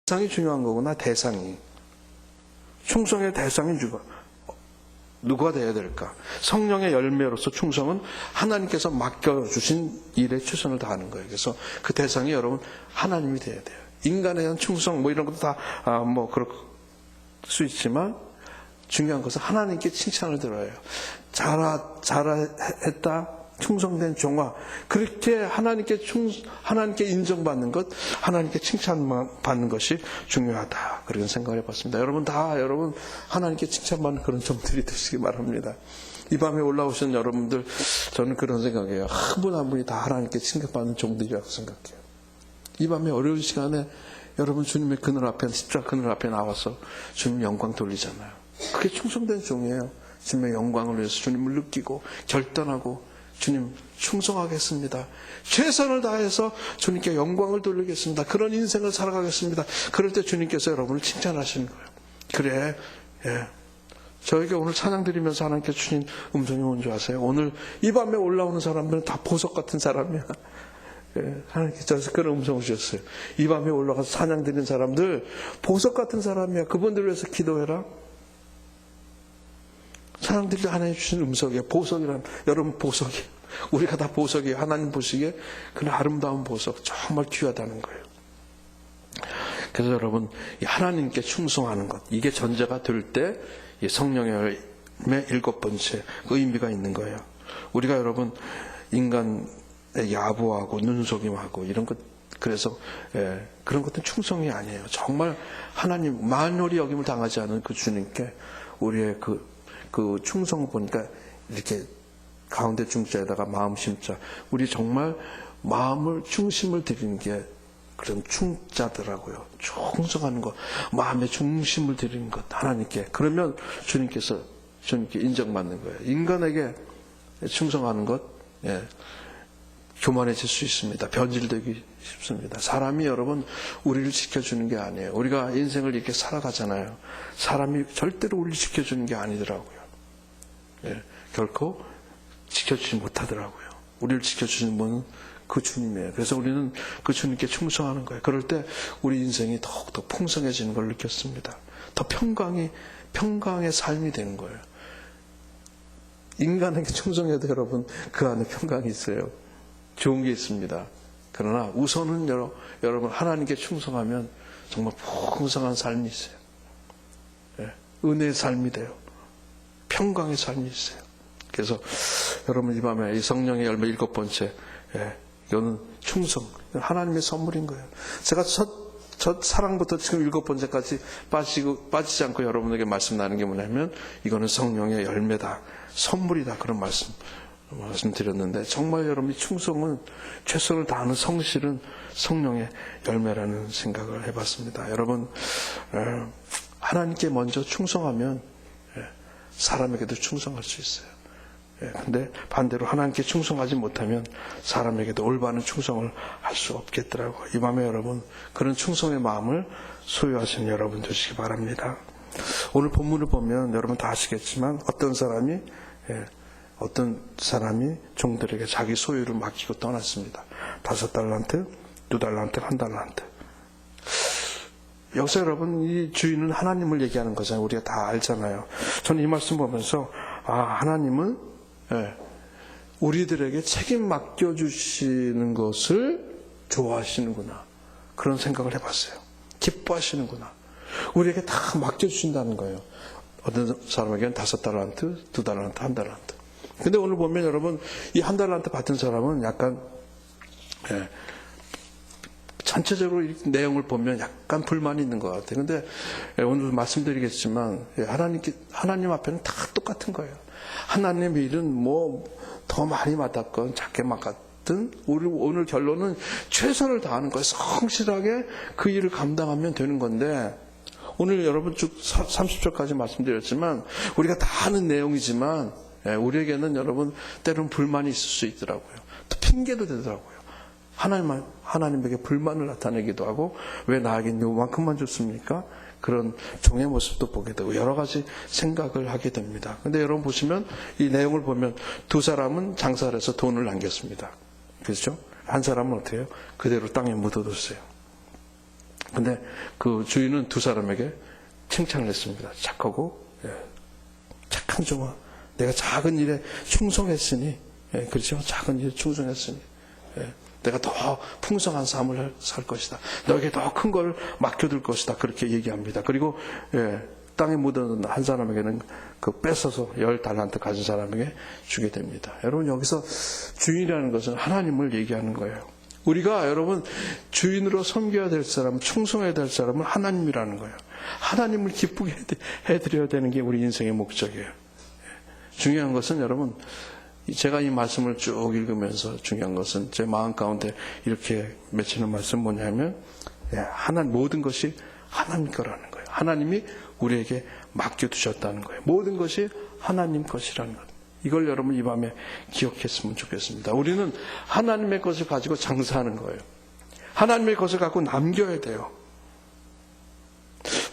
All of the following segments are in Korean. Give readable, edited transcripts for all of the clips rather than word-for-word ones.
대상이 중요한 거구나. 대상이. 충성의 대상이 누가 돼야 될까? 성령의 열매로서 충성은 하나님께서 맡겨주신 일에 최선을 다하는 거예요. 그래서 그 대상이 여러분 하나님이 돼야 돼요. 인간에 대한 충성 뭐 이런 것도 다 그럴 수 있지만 중요한 것은 하나님께 칭찬을 들어야 해요. 잘했다. 충성된 종아. 그렇게 하나님께 인정받는 것, 하나님께 칭찬받는 것이 중요하다. 그런 생각을 해봤습니다. 여러분 하나님께 칭찬받는 그런 종들이 되시기 바랍니다. 이 밤에 올라오신 여러분들, 저는 그런 생각이에요. 한 분 한 분이 다 하나님께 칭찬받는 종들이라고 생각해요. 이 밤에 어려운 시간에 여러분 주님의 그늘 앞에, 십자가 그늘 앞에 나와서 주님 영광 돌리잖아요. 그게 충성된 종이에요. 주님의 영광을 위해서 주님을 느끼고 결단하고 주님 충성하겠습니다. 최선을 다해서 주님께 영광을 돌리겠습니다. 그런 인생을 살아가겠습니다. 그럴 때 주님께서 여러분을 칭찬하시는 거예요. 그래, 저에게 오늘 찬양 드리면서 하나님께 주신 음성이 뭔지 아세요? 오늘 이 밤에 올라오는 사람들은 다 보석 같은 사람이야. 하나님께서 그런 음성을 주셨어요. 이 밤에 올라가서 찬양 드리는 사람들 보석 같은 사람이야. 그분들을 위해서 기도해라. 사람들이 하나님 주신 음성이에요. 보석이란, 여러분 보석이에요. 우리가 다 보석이에요. 하나님 보시기에 그런 아름다운 보석, 정말 귀하다는 거예요. 그래서 여러분, 하나님께 충성하는 것, 이게 전제가 될 때 성령의 7번째 의미가 있는 거예요. 우리가 여러분 인간의 야부하고 눈속임하고 이런 것, 그래서 그런 것들은 충성이 아니에요. 정말 하나님 만홀히 여김을 당하지 않은 그 주님께 우리의 그 충성 보니까 이렇게 가운데 중자에다가 마음 심자. 우리 정말 마음을 중심을 드리는 게 그런 충자더라고요. 충성하는 것, 마음의 중심을 드리는 것 하나님께. 그러면 주님께 인정받는 거예요. 인간에게 충성하는 것, 교만해질 수 있습니다. 변질되기 쉽습니다. 사람이 여러분 우리를 지켜주는 게 아니에요. 우리가 인생을 이렇게 살아가잖아요. 사람이 절대로 우리를 지켜주는 게 아니더라고요. 결코 지켜주지 못하더라고요. 우리를 지켜주는 분은 그 주님이에요. 그래서 우리는 그 주님께 충성하는 거예요. 그럴 때 우리 인생이 더욱더 풍성해지는 걸 느꼈습니다. 더 평강의 삶이 되는 거예요. 인간에게 충성해도 여러분 그 안에 평강이 있어요. 좋은 게 있습니다. 그러나 우선은 여러분 하나님께 충성하면 정말 풍성한 삶이 있어요. 은혜의 삶이 돼요. 평강의 삶이 있어요. 그래서 여러분 이 밤에 이 성령의 열매 7번째, 이거는 충성, 이건 하나님의 선물인 거예요. 제가 첫 사랑부터 지금 7번째까지 빠지지 않고 여러분에게 말씀 나누는 게 뭐냐면 이거는 성령의 열매다, 선물이다, 그런 말씀드렸는데 정말 여러분이 충성은 최선을 다하는 성실은 성령의 열매라는 생각을 해봤습니다. 여러분 하나님께 먼저 충성하면 사람에게도 충성할 수 있어요. 근데 반대로 하나님께 충성하지 못하면 사람에게도 올바른 충성을 할 수 없겠더라고요. 이 밤에 여러분 그런 충성의 마음을 소유하시는 여러분 되시기 바랍니다. 오늘 본문을 보면 여러분 다 아시겠지만 어떤 사람이 종들에게 자기 소유를 맡기고 떠났습니다. 5달란트, 2달란트, 1달란트. 여기서 여러분 이 주인은 하나님을 얘기하는 거잖아요. 우리가 다 알잖아요. 저는 이 말씀 보면서 하나님은 우리들에게 책임 맡겨주시는 것을 좋아하시는구나, 그런 생각을 해봤어요. 기뻐하시는구나. 우리에게 다 맡겨주신다는 거예요. 어떤 사람에게는 5달란트, 2달란트, 1달란트. 근데 오늘 보면 여러분 이 1달란트 받은 사람은 약간 전체적으로 내용을 보면 약간 불만이 있는 것 같아요. 근데 오늘 말씀드리겠지만 하나님 앞에는 다 똑같은 거예요. 하나님의 일은 뭐 더 많이 맡았건 작게 맡았든 우리 오늘 결론은 최선을 다하는 거예요. 성실하게 그 일을 감당하면 되는 건데 오늘 여러분 쭉 30절까지 말씀드렸지만 우리가 다 아는 내용이지만 우리에게는 여러분 때로는 불만이 있을 수 있더라고요. 또 핑계도 되더라고요. 하나님에게 불만을 나타내기도 하고 왜 나에게 요만큼만 줬습니까? 그런 종의 모습도 보게 되고 여러 가지 생각을 하게 됩니다. 근데 여러분 보시면 이 내용을 보면 두 사람은 장사를 해서 돈을 남겼습니다. 그렇죠? 한 사람은 어떻게 해요? 그대로 땅에 묻어뒀어요. 근데 그 주인은 두 사람에게 칭찬을 했습니다. 착하고, 착한 종아, 내가 작은 일에 충성했으니, 그렇죠? 작은 일에 충성했으니, 내가 더 풍성한 삶을 살 것이다. 너에게 더 큰 걸 맡겨둘 것이다. 그렇게 얘기합니다. 그리고 땅에 묻은 한 사람에게는 그 뺏어서 10달란트 가진 사람에게 주게 됩니다. 여러분, 여기서 주인이라는 것은 하나님을 얘기하는 거예요. 우리가 여러분 주인으로 섬겨야 될 사람, 충성해야 될 사람은 하나님이라는 거예요. 하나님을 기쁘게 해드려야 되는 게 우리 인생의 목적이에요. 중요한 것은 여러분, 제가 이 말씀을 쭉 읽으면서 중요한 것은 제 마음 가운데 이렇게 맺히는 말씀은 뭐냐면, 모든 것이 하나님 거라는 거예요. 하나님이 우리에게 맡겨두셨다는 거예요. 모든 것이 하나님 것이라는 것. 이걸 여러분 이 밤에 기억했으면 좋겠습니다. 우리는 하나님의 것을 가지고 장사하는 거예요. 하나님의 것을 갖고 남겨야 돼요.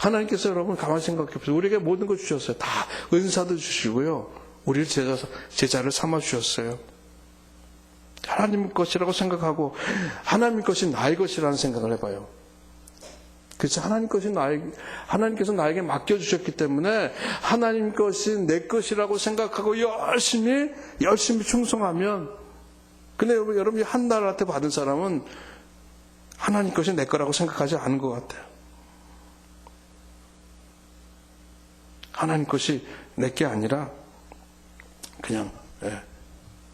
하나님께서 여러분 가만히 생각해 보세요. 우리에게 모든 걸 주셨어요. 다 은사도 주시고요. 우리를 제자를 삼아 주셨어요. 하나님 것이라고 생각하고 하나님 것이 나의 것이라는 생각을 해봐요. 그래서 하나님께서 나에게 맡겨주셨기 때문에 하나님 것이 내 것이라고 생각하고 열심히 충성하면, 근데 여러분이 한 달한테 받은 사람은 하나님 것이 내 거라고 생각하지 않은 것 같아요. 하나님 것이 내 게 아니라 그냥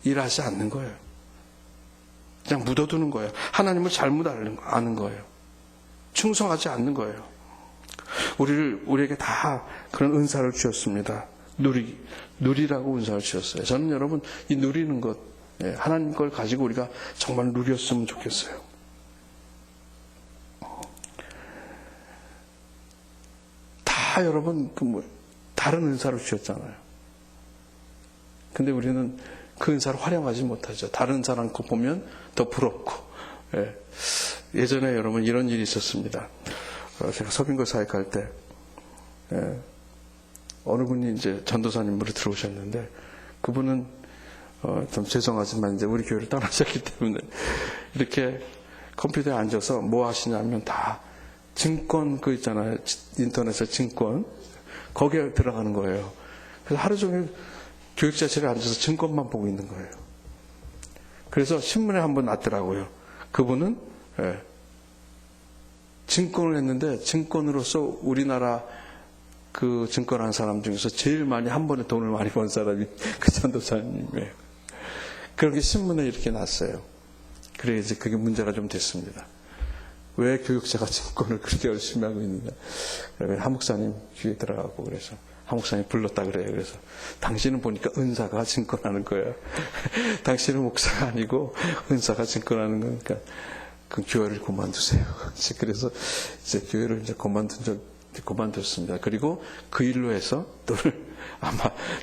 일하지 않는 거예요. 그냥 묻어두는 거예요. 하나님을 잘못 아는 거예요. 충성하지 않는 거예요. 우리에게 다 그런 은사를 주셨습니다. 누리라고 은사를 주셨어요. 저는 여러분 이 누리는 것, 하나님 걸 가지고 우리가 정말 누렸으면 좋겠어요. 다 여러분 다른 은사를 주셨잖아요. 근데 우리는 그 은사를 활용하지 못하죠. 다른 사람 거 보면 더 부럽고. 예전에 여러분 이런 일이 있었습니다. 제가 서빙고 사역할 때 어느 분이 이제 전도사님으로 들어오셨는데, 그분은 좀 죄송하지만 이제 우리 교회를 떠나셨기 때문에 이렇게 컴퓨터에 앉아서 뭐 하시냐면 다 증권 그 있잖아요. 인터넷에 증권 거기에 들어가는 거예요. 그래서 하루 종일 교육자실에 앉아서 증권만 보고 있는 거예요. 그래서 신문에 한번 났더라고요. 그분은 증권을 했는데 증권으로서 우리나라 그 증권한 사람 중에서 제일 많이 한 번에 돈을 많이 번 사람이 그 전도사님이에요. 그런 게 신문에 이렇게 났어요. 그래 이제 그게 문제가 좀 됐습니다. 왜 교육자가 증권을 그렇게 열심히 하고 있느냐. 한 목사님 귀에 들어가고 그래서 한 목사님 불렀다 그래요. 그래서 당신은 보니까 은사가 증권하는 거예요. 당신은 목사가 아니고 은사가 증권하는 거니까 그 교회를 그만두세요. 그래서 이제 교회를 이제 그만뒀습니다. 그리고 그 일로 해서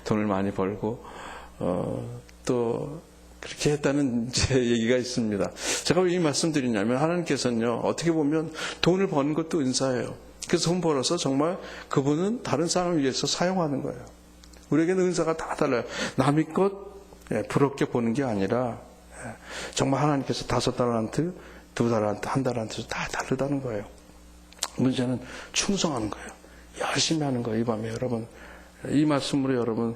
돈을 많이 벌고 또 그렇게 했다는 제 얘기가 있습니다. 제가 왜 이 말씀 드리냐면, 하나님께서는요 어떻게 보면 돈을 버는 것도 은사예요. 그래서 돈 벌어서 정말 그분은 다른 사람을 위해서 사용하는 거예요. 우리에게는 은사가 다 달라요. 남의 것 부럽게 보는 게 아니라 정말 하나님께서 5달란트, 2달란트, 1달란트 다 다르다는 거예요. 문제는 충성하는 거예요. 열심히 하는 거예요. 이 밤에 여러분 이 말씀으로 여러분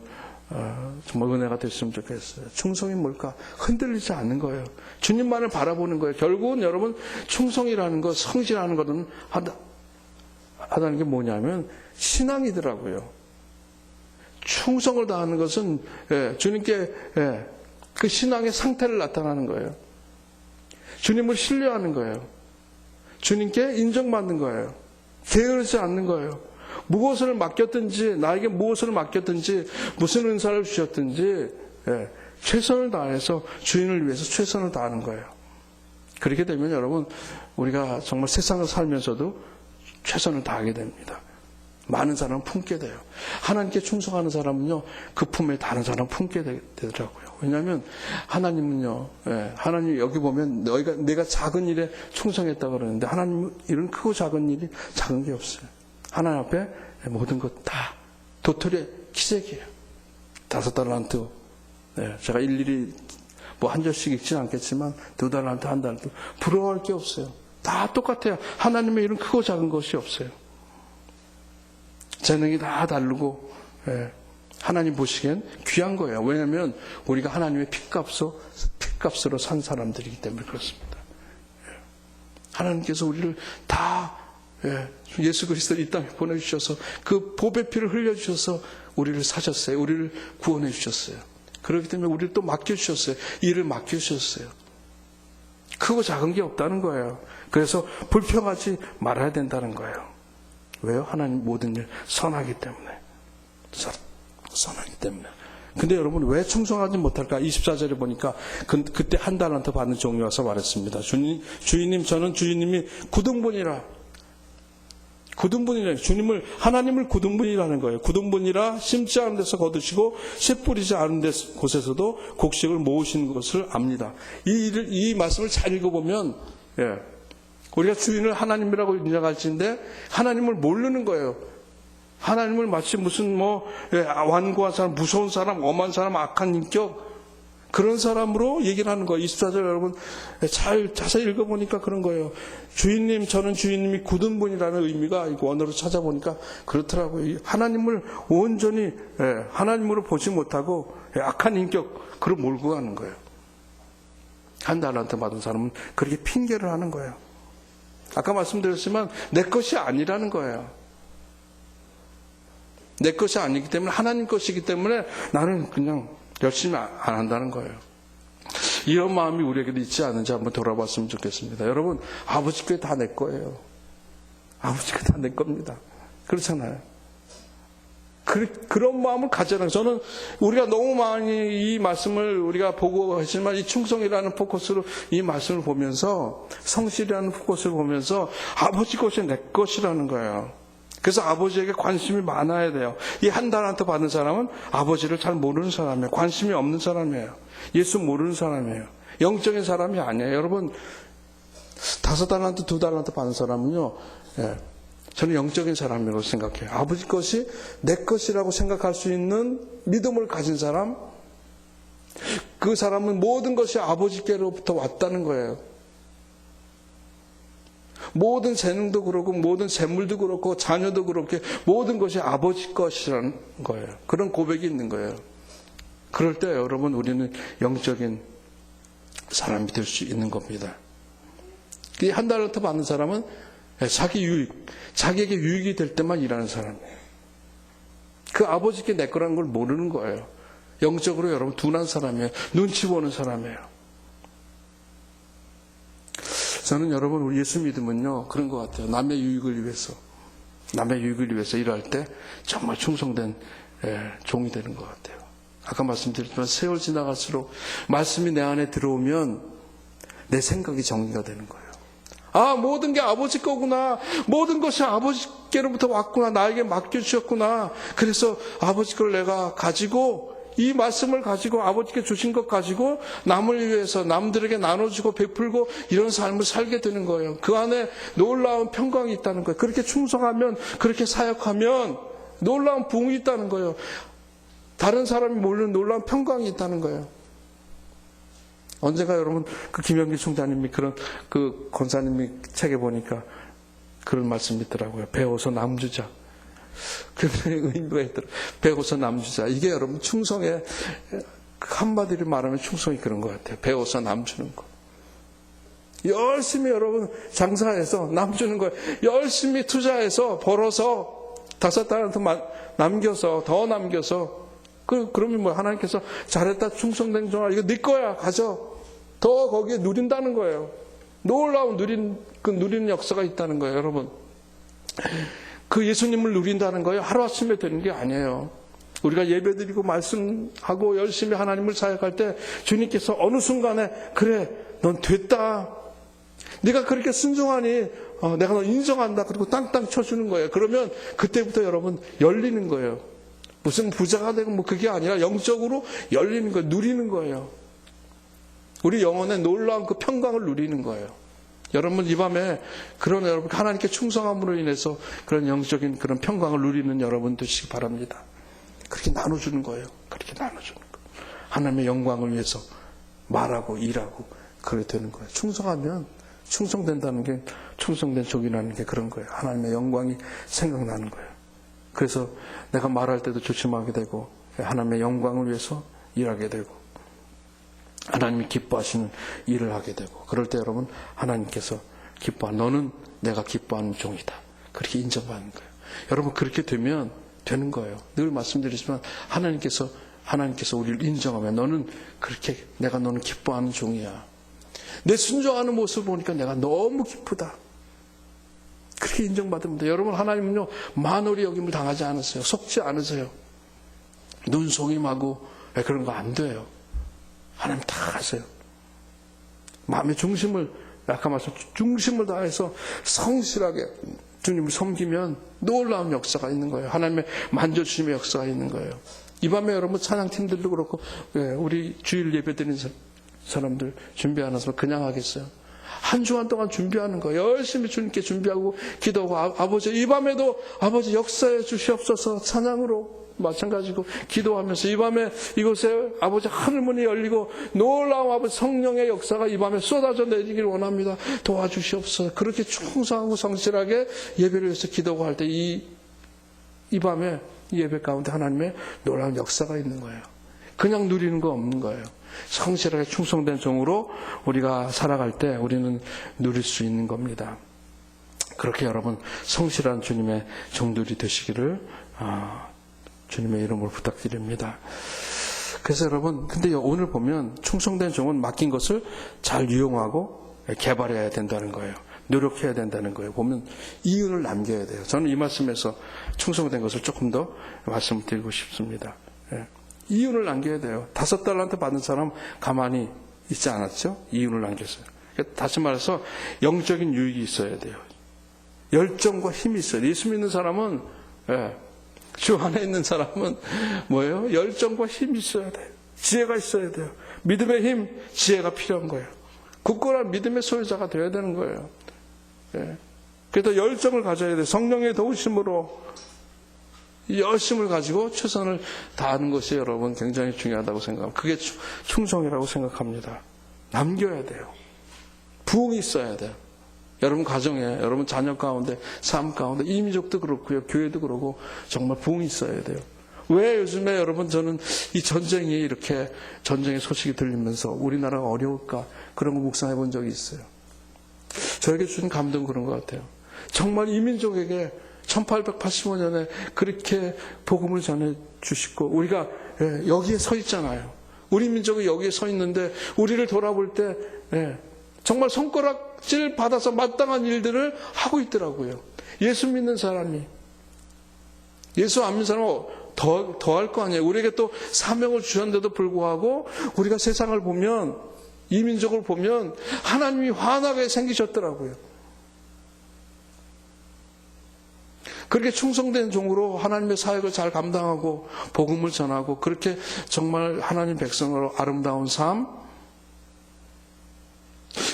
정말 은혜가 됐으면 좋겠어요. 충성이 뭘까? 흔들리지 않는 거예요. 주님만을 바라보는 거예요. 결국은 여러분 충성이라는 것, 성실하는 것은 하다는 게 뭐냐면 신앙이더라고요. 충성을 다하는 것은 주님께 그 신앙의 상태를 나타나는 거예요. 주님을 신뢰하는 거예요. 주님께 인정받는 거예요. 게으르지 않는 거예요. 무엇을 맡겼든지, 나에게 무엇을 맡겼든지, 무슨 은사를 주셨든지 최선을 다해서 주인을 위해서 최선을 다하는 거예요. 그렇게 되면 여러분 우리가 정말 세상을 살면서도 최선을 다하게 됩니다. 많은 사람은 품게 돼요. 하나님께 충성하는 사람은요 그 품에 다른 사람 품게 되더라고요. 왜냐하면 하나님은요, 하나님 여기 보면 내가 작은 일에 충성했다고 그러는데, 하나님 일은 크고 작은 일이 작은 게 없어요. 하나님 앞에 모든 것 다 도토리의 기적이에요. 5달란트. 제가 일일이 뭐 한 절씩 읽지는 않겠지만 2달란트, 1달란트 부러워할 게 없어요. 다 똑같아요. 하나님의 일은 크고 작은 것이 없어요. 재능이 다 다르고 하나님 보시기엔 귀한 거예요. 왜냐하면 우리가 하나님의 핏값으로 산 사람들이기 때문에 그렇습니다. 하나님께서 우리를 다 예수 그리스도를 이 땅에 보내주셔서 그 보배 피를 흘려주셔서 우리를 사셨어요. 우리를 구원해 주셨어요. 그렇기 때문에 우리를 또 맡겨주셨어요. 일을 맡겨주셨어요. 크고 작은 게 없다는 거예요. 그래서 불평하지 말아야 된다는 거예요. 왜요? 하나님 모든 일 선하기 때문에. 선하기 때문에. 근데 여러분 왜 충성하지 못할까? 24절에 보니까 그때 한 달란트 받는 종이 와서 말했습니다. 주인님 저는 주인님이 구등분이라. 하나님을 구등분이라는 거예요. 구등분이라 심지 않은 데서 거두시고 씨 뿌리지 않은 곳에서도 곡식을 모으시는 것을 압니다. 이 말씀을 잘 읽어보면 우리가 주인을 하나님이라고 인정할지인데 하나님을 모르는 거예요. 하나님을 마치 무슨 완고한 사람, 무서운 사람, 엄한 사람, 악한 인격 그런 사람으로 얘기를 하는 거예요. 24절 여러분 잘 자세히 읽어보니까 그런 거예요. 주인님, 저는 주인님이 굳은 분이라는 의미가 원어로 찾아보니까 그렇더라고요. 하나님을 온전히 하나님으로 보지 못하고 악한 인격 그걸 몰고 가는 거예요. 한 달란트 받은 사람은 그렇게 핑계를 하는 거예요. 아까 말씀드렸지만 내 것이 아니라는 거예요. 내 것이 아니기 때문에 하나님 것이기 때문에 나는 그냥 열심히 안 한다는 거예요. 이런 마음이 우리에게도 있지 않은지 한번 돌아봤으면 좋겠습니다. 여러분 아버지 께 다 내 거예요. 아버지 께 다 내 겁니다. 그렇잖아요. 그런 마음을 가져라. 저는 우리가 너무 많이 이 말씀을 우리가 보고 하지만 이 충성이라는 포커스로 이 말씀을 보면서 성실이라는 포커스를 보면서 아버지 것이 내 것이라는 거예요. 그래서 아버지에게 관심이 많아야 돼요. 이 한 달란트 받은 사람은 아버지를 잘 모르는 사람이에요. 관심이 없는 사람이에요. 예수 모르는 사람이에요. 영적인 사람이 아니에요. 여러분 5달란트, 2달란트 받은 사람은요. 저는 영적인 사람이라고 생각해요. 아버지 것이 내 것이라고 생각할 수 있는 믿음을 가진 사람, 그 사람은 모든 것이 아버지께로부터 왔다는 거예요. 모든 재능도 그렇고 모든 재물도 그렇고 자녀도 그렇게 모든 것이 아버지 것이라는 거예요. 그런 고백이 있는 거예요. 그럴 때 여러분 우리는 영적인 사람이 될 수 있는 겁니다. 이 한 달란트 받는 사람은 자기 유익, 자기에게 유익이 될 때만 일하는 사람이에요. 그 아버지께 내 거라는 걸 모르는 거예요. 영적으로 여러분 둔한 사람이에요. 눈치 보는 사람이에요. 저는 여러분 우리 예수 믿음은요 그런 것 같아요. 남의 유익을 위해서 일할 때 정말 충성된 종이 되는 것 같아요. 아까 말씀드렸지만 세월 지나갈수록 말씀이 내 안에 들어오면 내 생각이 정리가 되는 거예요. 아, 모든 게 아버지 거구나. 모든 것이 아버지께로부터 왔구나. 나에게 맡겨주셨구나. 그래서 아버지 걸 내가 가지고 이 말씀을 가지고 아버지께 주신 것 가지고 남을 위해서 남들에게 나눠주고 베풀고 이런 삶을 살게 되는 거예요. 그 안에 놀라운 평강이 있다는 거예요. 그렇게 충성하면, 그렇게 사역하면 놀라운 부흥이 있다는 거예요. 다른 사람이 모르는 놀라운 평강이 있다는 거예요. 언젠가 여러분 그 김영기 총장님이 그런 그 권사님이 책에 보니까 그런 말씀이 있더라고요. 배워서 남주자. 그 의미가 있더라고요. 배워서 남주자. 이게 여러분 충성의 한마디로 말하면 충성이 그런 것 같아요. 배워서 남주는 거. 열심히 여러분 장사해서 남주는 거예요. 열심히 투자해서 벌어서 5달란트 남겨서 더 남겨서 그러면 뭐 하나님께서 잘했다 충성된 종아 이거 네 거야 가져. 더 거기에 누린다는 거예요. 놀라운 누리는 역사가 있다는 거예요, 여러분. 그 예수님을 누린다는 거예요. 하루아침에 되는 게 아니에요. 우리가 예배드리고 말씀하고 열심히 하나님을 사역할 때 주님께서 어느 순간에 그래, 넌 됐다. 네가 그렇게 순종하니 내가 너 인정한다. 그리고 땅땅 쳐주는 거예요. 그러면 그때부터 여러분 열리는 거예요. 무슨 부자가 되고 뭐 그게 아니라 영적으로 열리는 거예요. 누리는 거예요. 우리 영혼의 놀라운 그 평강을 누리는 거예요. 여러분 이 밤에 그런 여러분 하나님께 충성함으로 인해서 그런 영적인 그런 평강을 누리는 여러분 되시기 바랍니다. 그렇게 나눠주는 거예요. 그렇게 나눠주는 거예요. 하나님의 영광을 위해서 말하고 일하고 그렇게 되는 거예요. 충성하면 충성된다는 게, 충성된 종이라는 게 그런 거예요. 하나님의 영광이 생각나는 거예요. 그래서 내가 말할 때도 조심하게 되고, 하나님의 영광을 위해서 일하게 되고, 하나님이 기뻐하시는 일을 하게 되고, 그럴 때 여러분, 하나님께서 너는 내가 기뻐하는 종이다, 그렇게 인정받는 거예요. 여러분, 그렇게 되면 되는 거예요. 늘 말씀드리지만 하나님께서 우리를 인정하면 너는 그렇게, 내가 너는 기뻐하는 종이야. 내 순종하는 모습을 보니까 내가 너무 기쁘다, 그렇게 인정받으면 돼요. 여러분, 하나님은요 만홀히 여김을 당하지 않으세요. 속지 않으세요. 눈속임하고 그런 거 안 돼요. 하나님 다 아세요. 마음의 중심을, 아까 말씀 중심을 다해서 성실하게 주님을 섬기면 놀라운 역사가 있는 거예요. 하나님의 만져주심의 역사가 있는 거예요. 이 밤에 여러분 찬양팀들도 그렇고, 우리 주일 예배 드리는 사람들 준비하는 사람 그냥 하겠어요? 한 주간 동안 준비하는 거예요. 열심히 주님께 준비하고 기도하고, 아버지 이 밤에도 아버지 역사해 주시옵소서, 찬양으로 마찬가지고 기도하면서 이 밤에 이곳에 아버지 하늘문이 열리고 놀라운 아버지 성령의 역사가 이 밤에 쏟아져 내리기를 원합니다. 도와주시옵소서. 그렇게 충성하고 성실하게 예배를 위해서 기도하고 할 때 이 밤에 예배 가운데 하나님의 놀라운 역사가 있는 거예요. 그냥 누리는 거 없는 거예요. 성실하게 충성된 종으로 우리가 살아갈 때 우리는 누릴 수 있는 겁니다. 그렇게 여러분 성실한 주님의 종들이 되시기를 주님의 이름으로 부탁드립니다. 그래서 여러분, 근데 오늘 보면 충성된 종은 맡긴 것을 잘 유용하고 개발해야 된다는 거예요. 노력해야 된다는 거예요. 보면 이윤을 남겨야 돼요. 저는 이 말씀에서 충성된 것을 조금 더 말씀드리고 싶습니다. 이윤을 남겨야 돼요. 5달란트 받은 사람 가만히 있지 않았죠? 이윤을 남겼어요. 다시 말해서 영적인 유익이 있어야 돼요. 열정과 힘이 있어야 돼요. 예수 믿는 사람은, 주 안에 있는 사람은 뭐예요? 열정과 힘이 있어야 돼요. 지혜가 있어야 돼요. 믿음의 힘, 지혜가 필요한 거예요. 굳건한 믿음의 소유자가 되어야 되는 거예요. 그래서 열정을 가져야 돼요. 성령의 도우심으로 열심을 가지고 최선을 다하는 것이 여러분 굉장히 중요하다고 생각합니다. 그게 충성이라고 생각합니다. 남겨야 돼요. 부흥이 있어야 돼요. 여러분 가정에, 여러분 자녀 가운데, 삶 가운데, 이 민족도 그렇고요, 교회도 그렇고 정말 부흥이 있어야 돼요. 왜 요즘에 여러분 저는 이 전쟁이 이렇게 전쟁의 소식이 들리면서 우리나라가 어려울까, 그런 거 묵상해 본 적이 있어요. 저에게 주신 감동은 그런 것 같아요. 정말 이 민족에게 1885년에 그렇게 복음을 전해 주시고 우리가 여기에 서 있잖아요. 우리 민족이 여기에 서 있는데 우리를 돌아볼 때 정말 손가락질 받아서 마땅한 일들을 하고 있더라고요. 예수 믿는 사람이, 예수 안 믿는 사람은 더 할 거 아니에요. 우리에게 또 사명을 주셨는데도 불구하고 우리가 세상을 보면, 이 민족을 보면 하나님이 화나게 생기셨더라고요. 그렇게 충성된 종으로 하나님의 사역을 잘 감당하고 복음을 전하고 그렇게 정말 하나님 백성으로 아름다운 삶,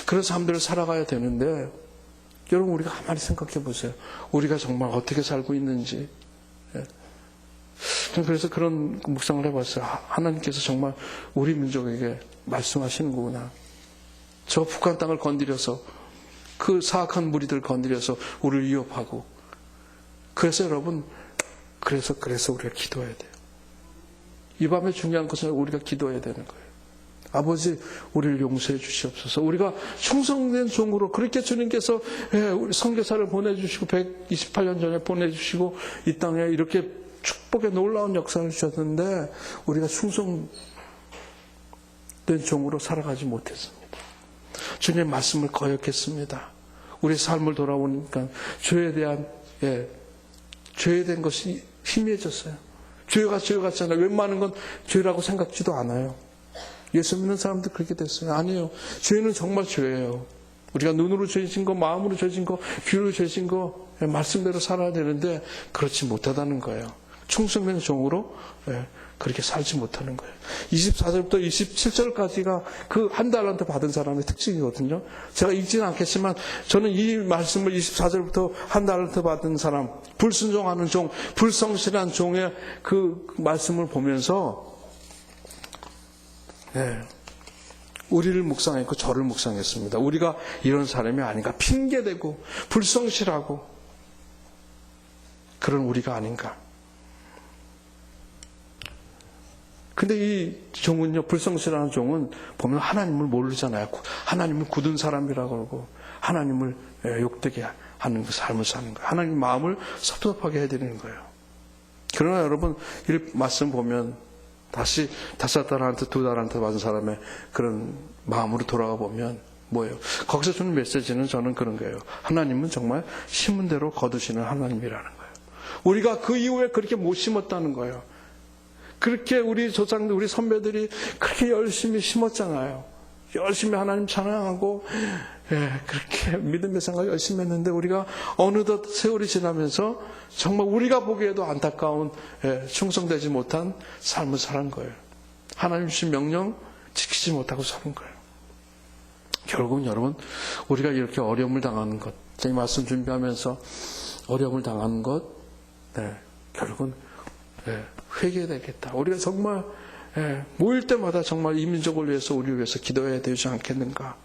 그런 삶들을 살아가야 되는데, 여러분 우리가 가만히 생각해 보세요. 우리가 정말 어떻게 살고 있는지. 그래서 그런 묵상을 해봤어요. 하나님께서 정말 우리 민족에게 말씀하시는구나. 저 북한 땅을 건드려서, 그 사악한 무리들 건드려서 우리를 위협하고. 그래서 여러분, 그래서 우리가 기도해야 돼요. 이 밤에 중요한 것은 우리가 기도해야 되는 거예요. 아버지, 우리를 용서해 주시옵소서. 우리가 충성된 종으로 그렇게 주님께서 우리 선교사를 보내주시고 128년 전에 보내주시고 이 땅에 이렇게 축복의 놀라운 역사를 주셨는데 우리가 충성된 종으로 살아가지 못했습니다. 주님의 말씀을 거역했습니다. 우리 삶을 돌아보니까 죄에 대한 죄에 대한 것이 희미해졌어요. 죄가 죄 같잖아요. 웬만한 건 죄라고 생각지도 않아요. 예수 믿는 사람들 그렇게 됐어요. 아니에요. 죄는 정말 죄예요. 우리가 눈으로 죄진 거, 마음으로 죄진 거, 귀로 죄진 거 말씀대로 살아야 되는데 그렇지 못하다는 거예요. 충성된 종으로 그렇게 살지 못하는 거예요. 24절부터 27절까지가 그 한 달란트 받은 사람의 특징이거든요. 제가 읽지는 않겠지만 저는 이 말씀을 24절부터 한 달란트 받은 사람, 불순종하는 종, 불성실한 종의 그 말씀을 보면서 우리를 묵상했고 저를 묵상했습니다. 우리가 이런 사람이 아닌가, 핑계대고 불성실하고 그런 우리가 아닌가. 근데 이 종은요, 불성실한 종은 보면 하나님을 모르잖아요. 하나님을 굳은 사람이라고 그러고 하나님을 욕되게 하는 그 삶을 사는 거예요. 하나님 마음을 섭섭하게 해드리는 거예요. 그러나 여러분, 이 말씀 보면 다시 5달란트, 2달란트 받은 사람의 그런 마음으로 돌아가 보면 뭐예요? 거기서 주는 메시지는 저는 그런 거예요. 하나님은 정말 심은 대로 거두시는 하나님이라는 거예요. 우리가 그 이후에 그렇게 못 심었다는 거예요. 그렇게 우리 조상들, 우리 선배들이 그렇게 열심히 심었잖아요. 열심히 하나님 찬양하고, 그렇게 믿음의 생활 열심히 했는데, 우리가 어느덧 세월이 지나면서 정말 우리가 보기에도 안타까운, 충성되지 못한 삶을 사는 거예요. 하나님 주신 명령 지키지 못하고 사는 거예요. 결국은 여러분, 우리가 이렇게 어려움을 당하는 것, 제 말씀 준비하면서 어려움을 당하는 것, 결국은 회개되겠다. 우리가 정말 모일 때마다 정말 이 민족을 위해서, 우리를 위해서 기도해야 되지 않겠는가.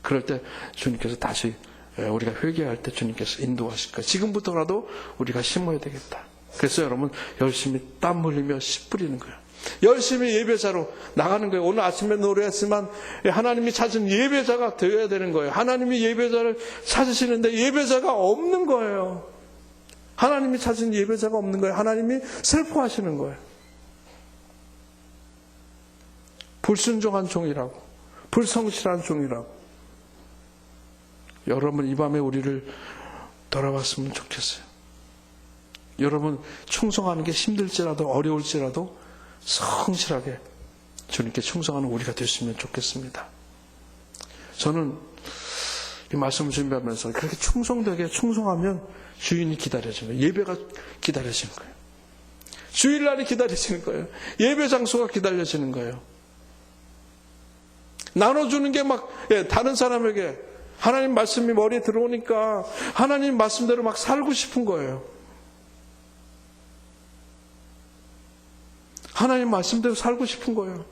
그럴 때 주님께서 다시 우리가 회개할 때 주님께서 인도하실 거예요. 지금부터라도 우리가 심어야 되겠다. 그래서 여러분 열심히 땀 흘리며 씨 뿌리는 거예요. 열심히 예배자로 나가는 거예요. 오늘 아침에 노래했지만 하나님이 찾은 예배자가 되어야 되는 거예요. 하나님이 예배자를 찾으시는데 예배자가 없는 거예요. 하나님이 찾은 예배자가 없는 거예요. 하나님이 슬퍼하시는 거예요. 불순종한 종이라고, 불성실한 종이라고. 여러분 이 밤에 우리를 돌아봤으면 좋겠어요. 여러분 충성하는 게 힘들지라도 어려울지라도 성실하게 주님께 충성하는 우리가 됐으면 좋겠습니다. 저는 이 말씀을 준비하면서 그렇게 충성되게 충성하면 주인이 기다려지는 거예요. 예배가 기다려지는 거예요. 주일날이 기다려지는 거예요. 예배 장소가 기다려지는 거예요. 나눠주는 게 막 다른 사람에게 하나님 말씀이 머리에 들어오니까 하나님 말씀대로 막 살고 싶은 거예요. 하나님 말씀대로 살고 싶은 거예요.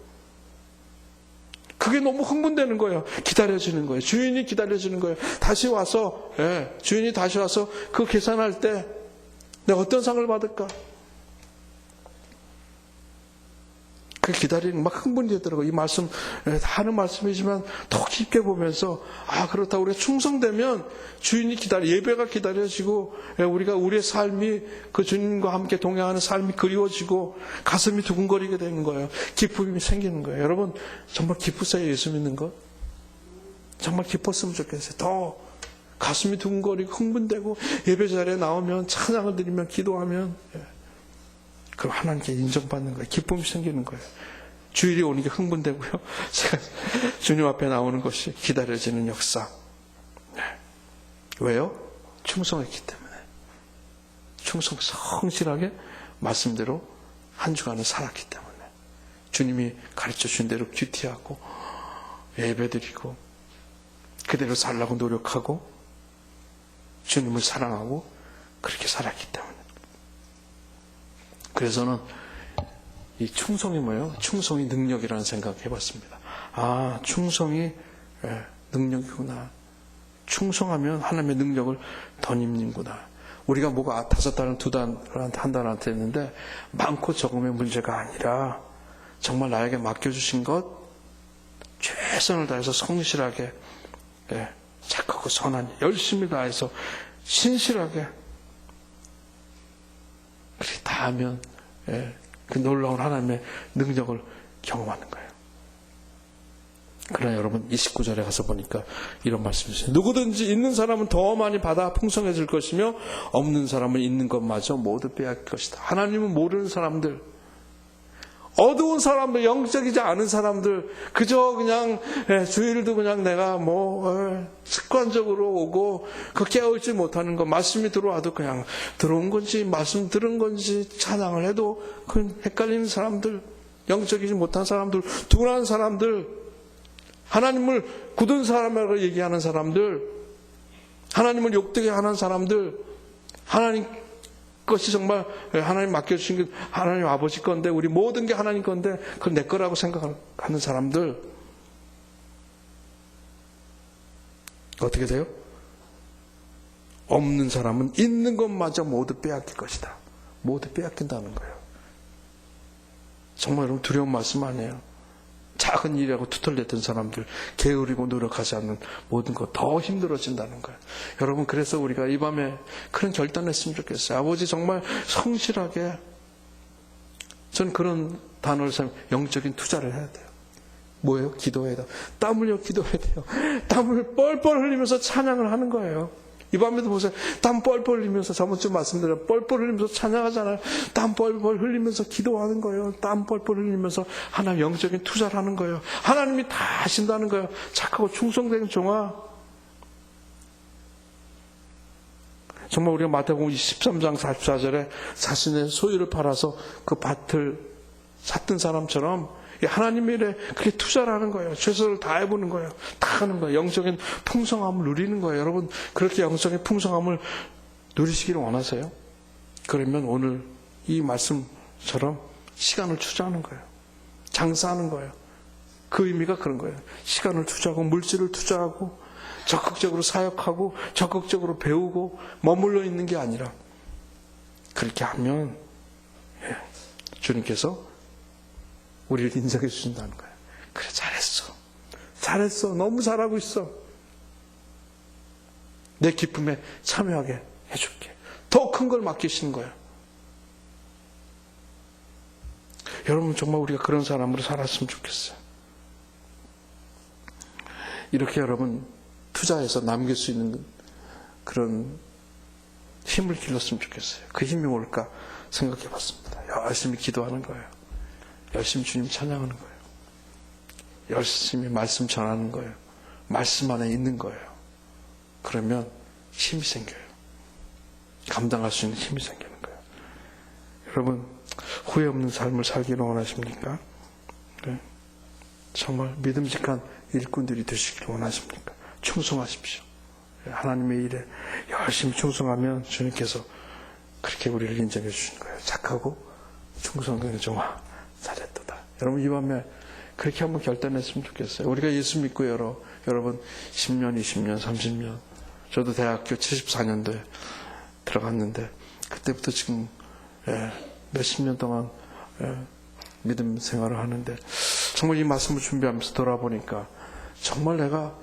그게 너무 흥분되는 거예요. 기다려지는 거예요. 주인이 기다려지는 거예요. 다시 와서, 주인이 다시 와서 그 계산할 때 내가 어떤 상을 받을까? 그 기다리는 막 흥분이 되더라고요. 이 말씀, 하는 말씀이지만 더 깊게 보면서, 그렇다. 우리가 충성되면 주인이 예배가 기다려지고, 우리가 우리의 삶이 그 주님과 함께 동행하는 삶이 그리워지고, 가슴이 두근거리게 되는 거예요. 기쁨이 생기는 거예요. 여러분, 정말 기쁘세요? 예수 믿는 것? 정말 기뻤으면 좋겠어요. 더 가슴이 두근거리고, 흥분되고, 예배 자리에 나오면, 찬양을 드리면, 기도하면, 그럼 하나님께 인정받는 거예요. 기쁨이 생기는 거예요. 주일이 오는 게 흥분되고요. 제가 주님 앞에 나오는 것이 기다려지는 역사. 왜요? 충성했기 때문에. 성실하게 말씀대로 한 주간을 살았기 때문에. 주님이 가르쳐 준 대로 큐티하고 예배드리고 그대로 살라고 노력하고 주님을 사랑하고 그렇게 살았기 때문에. 그래서 저는 이 충성이 뭐예요? 충성이 능력이라는 생각을 해봤습니다. 충성이 능력이구나. 충성하면 하나님의 능력을 덧입는구나. 우리가 뭐가 5달은 2달은 1달한테 했는데 많고 적음의 문제가 아니라 정말 나에게 맡겨주신 것 최선을 다해서 성실하게 착하고 선한 열심히 다해서 신실하게 그렇게 다 하면 그 놀라운 하나님의 능력을 경험하는 거예요. 그러나 여러분 29절에 가서 보니까 이런 말씀이 있어요. 누구든지 있는 사람은 더 많이 받아 풍성해질 것이며 없는 사람은 있는 것마저 모두 빼앗길 것이다. 하나님은 모르는 사람들, 어두운 사람들, 영적이지 않은 사람들, 그저 그냥 주일도 그냥 내가 습관적으로 오고 그 깨어있지 못하는 것, 말씀이 들어와도 그냥 들어온 건지 말씀 들은 건지 찬양을 해도 그 헷갈리는 사람들, 영적이지 못한 사람들, 둔한 사람들, 하나님을 굳은 사람이라고 얘기하는 사람들, 하나님을 욕되게 하는 사람들, 하나님 것이 정말 하나님 맡겨주신 게 하나님 아버지 건데 우리 모든 게 하나님 건데 그건 내 거라고 생각하는 사람들, 어떻게 돼요? 없는 사람은 있는 것마저 모두 빼앗길 것이다. 모두 빼앗긴다는 거예요. 정말 여러분 두려운 말씀 아니에요. 작은 일이라고 투덜댔던 사람들, 게으르고 노력하지 않는 모든 것 더 힘들어진다는 거예요. 여러분, 그래서 우리가 이 밤에 그런 결단했으면 좋겠어요. 아버지, 정말 성실하게, 전 그런 단어를 쓰면 영적인 투자를 해야 돼요. 뭐예요? 기도해야 돼요. 땀 흘려 기도해야 돼요. 땀을 뻘뻘 흘리면서 찬양을 하는 거예요. 이 밤에도 보세요. 땀 뻘뻘 흘리면서, 저번주 말씀드린 뻘뻘 흘리면서 찬양하잖아요. 땀 뻘뻘 흘리면서 기도하는 거예요. 땀 뻘뻘 흘리면서 하나님 영적인 투자를 하는 거예요. 하나님이 다 하신다는 거예요. 착하고 충성된 종아. 정말 우리가 마태복음 13장 44절에 자신의 소유를 팔아서 그 밭을 샀던 사람처럼 하나님의 일에 그렇게 투자를 하는 거예요. 최선을 다해보는 거예요. 다 하는 거예요. 영적인 풍성함을 누리는 거예요. 여러분, 그렇게 영적인 풍성함을 누리시기를 원하세요? 그러면 오늘 이 말씀처럼 시간을 투자하는 거예요. 장사하는 거예요. 그 의미가 그런 거예요. 시간을 투자하고 물질을 투자하고 적극적으로 사역하고 적극적으로 배우고 머물러 있는 게 아니라 그렇게 하면 주님께서 우리를 인정해 주신다는 거예요. 그래, 잘했어. 잘했어. 너무 잘하고 있어. 내 기쁨에 참여하게 해줄게. 더 큰 걸 맡기시는 거예요. 여러분, 정말 우리가 그런 사람으로 살았으면 좋겠어요. 이렇게 여러분 투자해서 남길 수 있는 그런 힘을 길렀으면 좋겠어요. 그 힘이 뭘까 생각해 봤습니다. 열심히 기도하는 거예요. 열심히 주님 찬양하는 거예요. 열심히 말씀 전하는 거예요. 말씀 안에 있는 거예요. 그러면 힘이 생겨요. 감당할 수 있는 힘이 생기는 거예요. 여러분, 후회 없는 삶을 살기를 원하십니까? 네. 정말 믿음직한 일꾼들이 되시기를 원하십니까? 충성하십시오. 하나님의 일에 열심히 충성하면 주님께서 그렇게 우리를 인정해 주시는 거예요. 착하고 충성된 종아, 잘했도다. 여러분, 이 밤에 그렇게 한번 결단했으면 좋겠어요. 우리가 예수 믿고 여러분 10년, 20년, 30년, 저도 대학교 74년도에 들어갔는데 그때부터 지금 몇십 년 동안 믿음 생활을 하는데 정말 이 말씀을 준비하면서 돌아보니까 정말 내가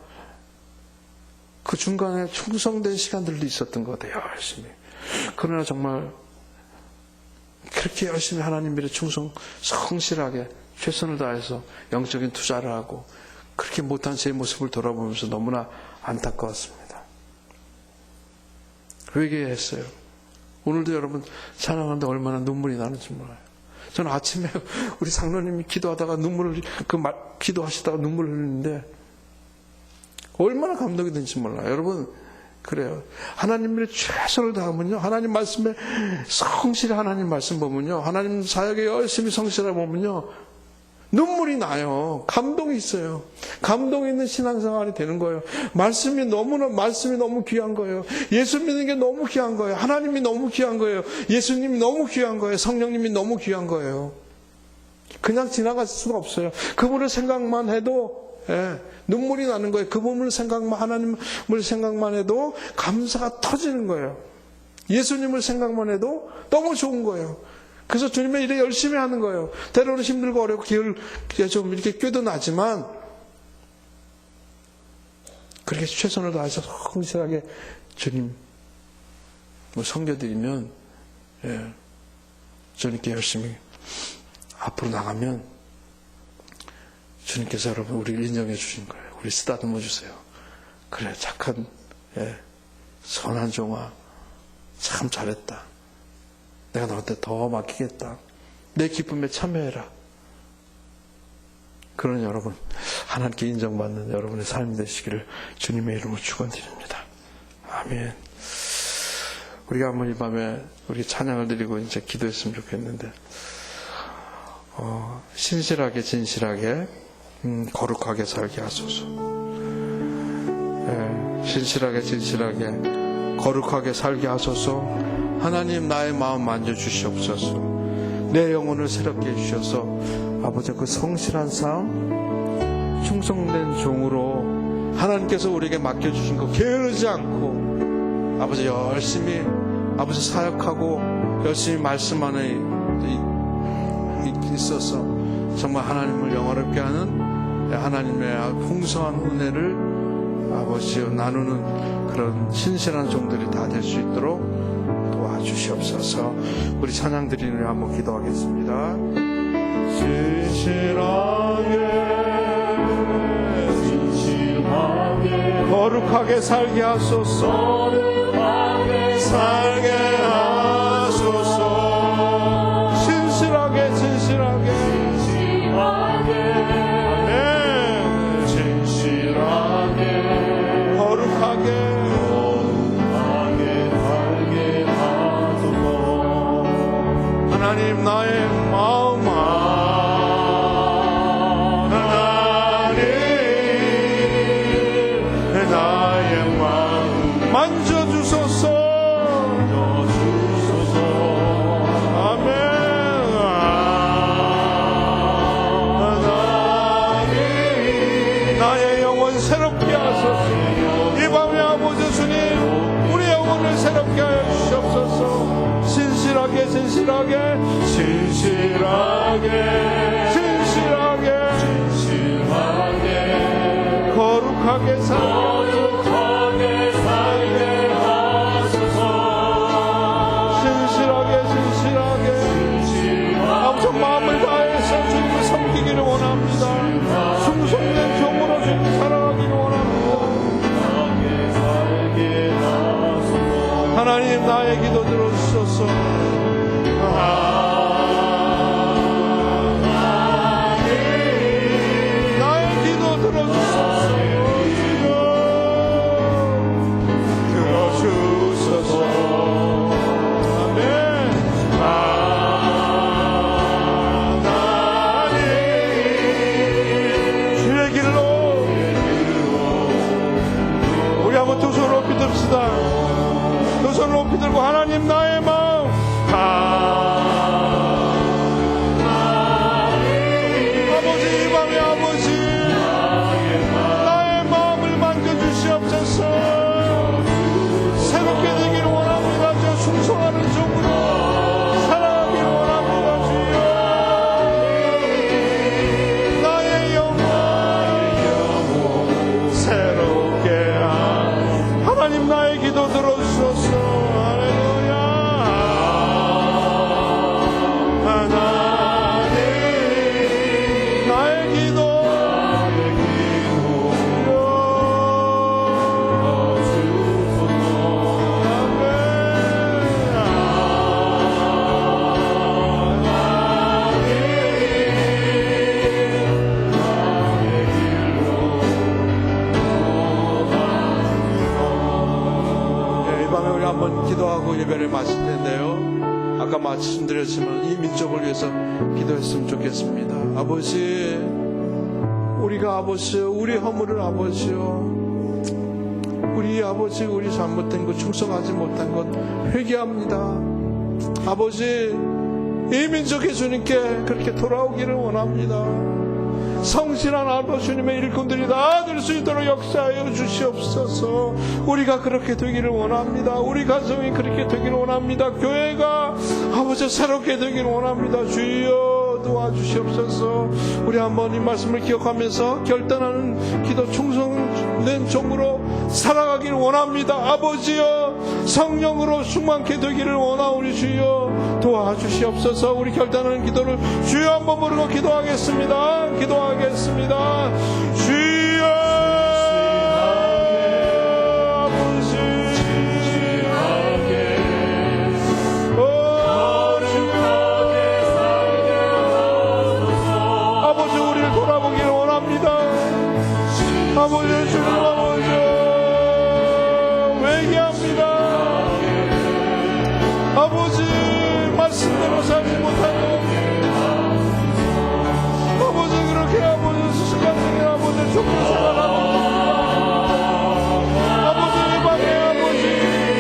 그 중간에 충성된 시간들도 있었던 것 같아요. 열심히. 그러나 정말 그렇게 열심히 하나님 일에 성실하게 최선을 다해서 영적인 투자를 하고 그렇게 못한 제 모습을 돌아보면서 너무나 안타까웠습니다. 회개했어요. 오늘도 여러분 찬양하는데 얼마나 눈물이 나는지 몰라요. 저는 아침에 우리 장로님이 기도하다가 기도하시다가 눈물을 흘리는데 얼마나 감동이 되는지 몰라요. 여러분, 그래요. 하나님의 최선을 다하면요. 하나님 말씀에 성실히 하나님 말씀 보면요. 하나님 사역에 열심히 성실하게 보면요. 눈물이 나요. 감동이 있어요. 감동이 있는 신앙생활이 되는 거예요. 말씀이 너무 귀한 거예요. 예수 믿는 게 너무 귀한 거예요. 하나님이 너무 귀한 거예요. 예수님이 너무 귀한 거예요. 성령님이 너무 귀한 거예요. 그냥 지나갈 수가 없어요. 그분을 생각만 해도 눈물이 나는 거예요. 그분을 하나님을 생각만 해도 감사가 터지는 거예요. 예수님을 생각만 해도 너무 좋은 거예요. 그래서 주님의 일에 열심히 하는 거예요. 때로는 힘들고 어렵고 좀 이렇게 꾀도 나지만 그렇게 최선을 다해서 성실하게 주님 섬겨드리면 주님께 열심히 앞으로 나가면 주님께서 여러분 우리를 인정해 주신 거예요. 우리 쓰다듬어 주세요. 그래, 착한 선한 종아, 참 잘했다. 내가 너한테 더 맡기겠다. 내 기쁨에 참여해라. 그런 여러분, 하나님께 인정받는 여러분의 삶이 되시기를 주님의 이름으로 축원드립니다. 아멘. 우리가 한번 이 밤에 우리 찬양을 드리고 이제 기도했으면 좋겠는데, 신실하게 진실하게 거룩하게 살게 하소서. 신실하게 진실하게 거룩하게 살게 하소서. 하나님, 나의 마음 만져주시옵소서. 내 영혼을 새롭게 해주셔서 아버지 그 성실한 삶, 충성된 종으로 하나님께서 우리에게 맡겨주신 거 게으르지 않고 아버지 열심히 아버지 사역하고 열심히 말씀 안에 있어서 정말 하나님을 영화롭게 하는 하나님의 풍성한 은혜를 아버지여 나누는 그런 신실한 종들이 다 될 수 있도록 도와주시옵소서. 우리 찬양 드리는 한번 기도하겠습니다. 진실하게 거룩하게 살게 하소서. 살게 하소서. 진실하게 아멘. 진실하게 거룩하게 살게 하소서. 하나님 나의 마음 만져주소서. 아멘. 나의 영혼 새롭게 하소서. 이 밤에 아버지 주님 우리 영혼을 새롭게 하여 주시옵소서. 진실하게 거룩하게 아버지 마음을 다해서 주님을 섬기기를 원합니다. 충성된 종으로 주님 살아가기를 원합니다. 하나님 나의 기도 들어주소서. 나의 기도 들어주소서. 두 손을 높이 들고 하나님 나의 마음 아버지 이 밤에 아버지 나의 마음을 만져주시옵소서. 새롭게 되기를 원합니다. 저 충성하는 종으로 살아가기를 원합니다. 주여 나의 영혼 새롭게 하나님 나의 기도 들어주소서. 한번 기도하고 예배를 마칠 텐데요. 아까 말씀드렸지만 이 민족을 위해서 기도했으면 좋겠습니다. 아버지 우리가 아버지요 우리 허물을 아버지요 우리 아버지 우리 잘못된 것 충성하지 못한 것 회개합니다. 아버지 이 민족의 주님께 그렇게 돌아오기를 원합니다. 성실한 아버지 주님의 일꾼들이 다 될 수 있도록 역사하여 주시옵소서. 우리가 그렇게 되기를 원합니다. 우리 가정이 그렇게 되기를 원합니다. 교회가 아버지 새롭게 되기를 원합니다. 주여 도와주시옵소서. 우리 한번 이 말씀을 기억하면서 결단하는 기도 충성된 종으로 살아가기를 원합니다. 아버지여 성령으로 충만케 되기를 원하오니 주여 도와주시옵소서. 우리 결단하는 기도를 주여 한번 부르고 기도하겠습니다. 주여 아버지 아버지 우리를 돌아보기를 원합니다. 아버지 주님 아버지 회개합니다. 아버지 말씀대로 살지 못하는 아버지 그렇게 아버지 습관적인 아버지 종교 생활하는 아버지 이 밤에 아버지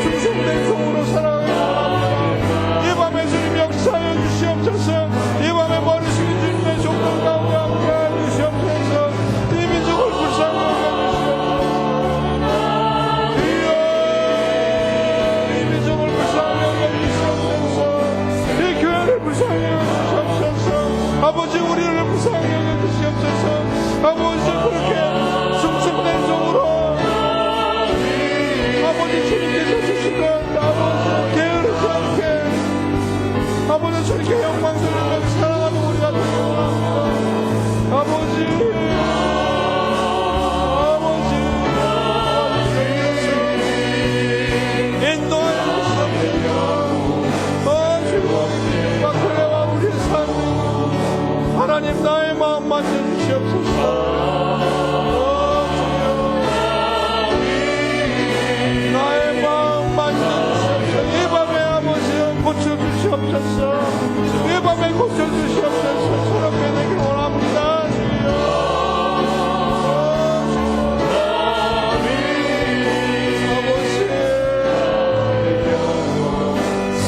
충성된 종으로 살아가길 원합니다. 이 밤에 주님 역사하여 주시옵소서. 이 밤에 머리 숙인 주님의 종들 가운데 함께하여 주시옵소서. 이 민족을 불쌍히 여겨주시옵소서. 아버지 우리를 불쌍히 여겨주시옵소서. 아버지 그렇게 충성된 종으로 아버지 주님께서 주신 것 아버지 게으르지 않게 아버지 주님께 영광 돌리며 사랑하는 우리가 되기를 원합니다. 아버지 하나님 나의 마음 만져주시옵소서. 나의 마음 만져주시옵소서. 이 밤에 아버지 고쳐주시옵소서. 이 밤에 고쳐주시옵소서. 새롭게 되길 원합니다. 아버지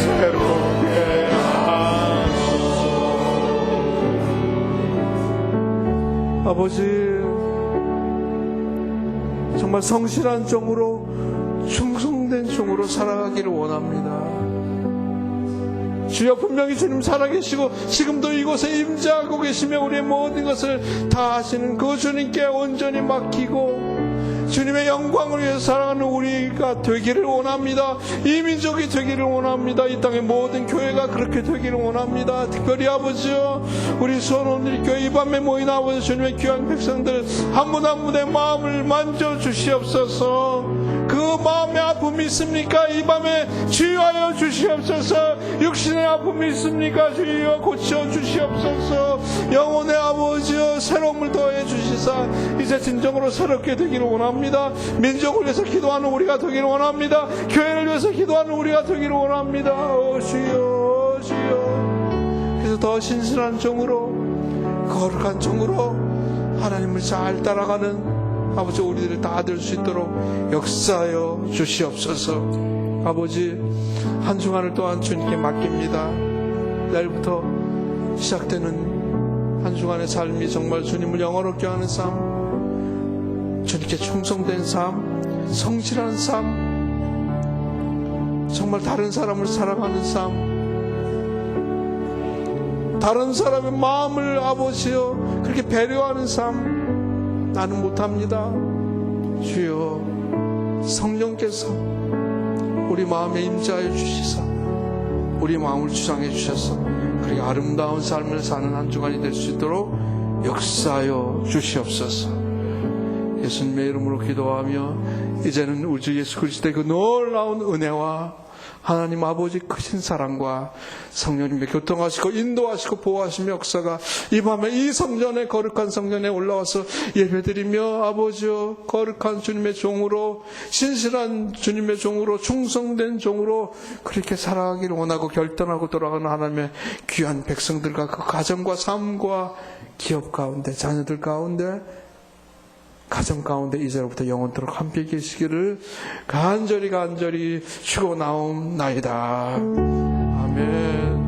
새롭게 아버지 정말 성실한 종으로 충성된 종으로 살아가기를 원합니다. 주여 분명히 주님 살아계시고 지금도 이곳에 임재하고 계시며 우리의 모든 것을 다 하시는 그 주님께 온전히 맡기고 주님의 영광을 위해서 살아가는 우리가 되기를 원합니다. 이 민족이 되기를 원합니다. 이 땅의 모든 교회가 그렇게 되기를 원합니다. 특별히 아버지요 우리 수원원일교회 이 밤에 모인 아버지 주님의 귀한 백성들 한 분 한 분의 마음을 만져주시옵소서. 그 마음의 아픔이 있습니까? 이 밤에 치유하여 주시옵소서. 육신의 아픔이 있습니까? 주여 고쳐주시옵소서. 영혼의 아버지여 새로움을 더해 주시사 이제 진정으로 새롭게 되기를 원합니다. 민족을 위해서 기도하는 우리가 되기를 원합니다. 교회를 위해서 기도하는 우리가 되기를 원합니다. 주여 주여. 그래서 더 신실한 종으로 거룩한 종으로 하나님을 잘 따라가는 아버지 우리들을 다 될 수 있도록 역사하여 주시옵소서. 아버지 한 주간을 또한 주님께 맡깁니다. 내일부터 시작되는 한 주간의 삶이 정말 주님을 영원롭게 하는 삶, 주님께 충성된 삶, 성실한 삶, 정말 다른 사람을 사랑하는 삶, 다른 사람의 마음을 아버지여 그렇게 배려하는 삶 나는 못합니다. 주여 성령께서 우리 마음에 임재하여 주시사 우리 마음을 주장해 주셔서 그렇게 아름다운 삶을 사는 한 주간이 될 수 있도록 역사하여 주시옵소서. 예수님의 이름으로 기도하며 이제는 우리 주 예수 그리스도의 그 놀라운 은혜와 하나님 아버지 크신 사랑과 성령님의 교통하시고 인도하시고 보호하시며 역사가 이 밤에 이 성전에 거룩한 성전에 올라와서 예배드리며 아버지여 거룩한 주님의 종으로 신실한 주님의 종으로 충성된 종으로 그렇게 살아가기를 원하고 결단하고 돌아가는 하나님의 귀한 백성들과 그 가정과 삶과 기업 가운데 자녀들 가운데 가정 가운데 이제로부터 영원토록 함께 계시기를 간절히 축원하옵나이다. 아멘.